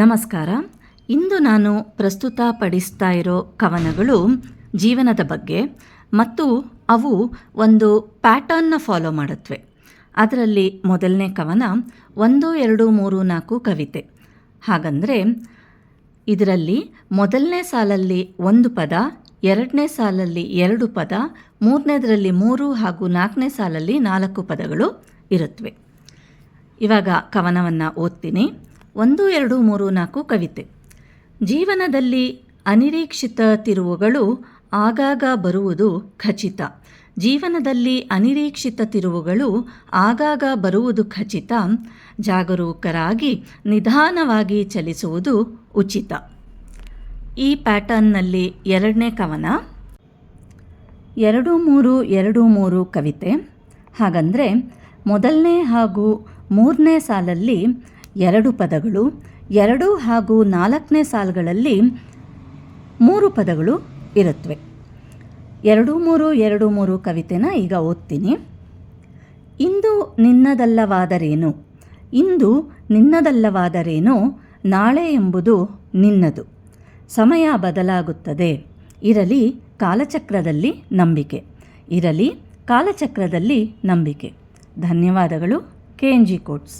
ನಮಸ್ಕಾರ. ಇಂದು ನಾನು ಪ್ರಸ್ತುತಪಡಿಸ್ತಾ ಇರೋ ಕವನಗಳು ಜೀವನದ ಬಗ್ಗೆ ಮತ್ತು ಅವು ಒಂದು ಪ್ಯಾಟರ್ನ್ನ ಫಾಲೋ ಮಾಡುತ್ತವೆ. ಅದರಲ್ಲಿ ಮೊದಲನೇ ಕವನ 1, 2, 3, 4 ಕವಿತೆ. ಹಾಗಂದರೆ ಇದರಲ್ಲಿ ಮೊದಲನೇ ಸಾಲಲ್ಲಿ 1 ಪದ, ಎರಡನೇ ಸಾಲಲ್ಲಿ 2 ಪದ, ಮೂರನೇದರಲ್ಲಿ 3 ಹಾಗೂ 4ನೇ ಸಾಲಲ್ಲಿ 4 ಪದಗಳು ಇರುತ್ತವೆ. ಇವಾಗ ಕವನವನ್ನು ಓದ್ತೀನಿ. 1, 2, 3, 4 ಕವಿತೆ. ಜೀವನದಲ್ಲಿ ಅನಿರೀಕ್ಷಿತ ತಿರುವುಗಳು ಆಗಾಗ ಬರುವುದು ಖಚಿತ. ಜೀವನದಲ್ಲಿ ಅನಿರೀಕ್ಷಿತ ತಿರುವುಗಳು ಆಗಾಗ ಬರುವುದು ಖಚಿತ. ಜಾಗರೂಕರಾಗಿ ನಿಧಾನವಾಗಿ ಚಲಿಸುವುದು ಉಚಿತ. ಈ ಪ್ಯಾಟರ್ನ್ನಲ್ಲಿ ಎರಡನೇ ಕವನ 2, 3, 2, 3 ಕವಿತೆ. ಹಾಗಂದರೆ ಮೊದಲನೇ ಹಾಗೂ 3ನೇ ಸಾಲಲ್ಲಿ 2 ಪದಗಳು, 2 ಹಾಗೂ 4ನೇ ಸಾಲುಗಳಲ್ಲಿ 3 ಪದಗಳು ಇರುತ್ತವೆ. 2, 3, 2, 3 ಕವಿತೆನ ಈಗ ಓದ್ತೀನಿ. ಇಂದು ನಿನ್ನದಲ್ಲವಾದರೇನು, ಇಂದು ನಿನ್ನದಲ್ಲವಾದರೇನು, ನಾಳೆ ಎಂಬುದು ನಿನ್ನದು. ಸಮಯ ಬದಲಾಗುತ್ತದೆ, ಇರಲಿ ಕಾಲಚಕ್ರದಲ್ಲಿ ನಂಬಿಕೆ, ಇರಲಿ ಕಾಲಚಕ್ರದಲ್ಲಿ ನಂಬಿಕೆ. ಧನ್ಯವಾದಗಳು. KNG quotes.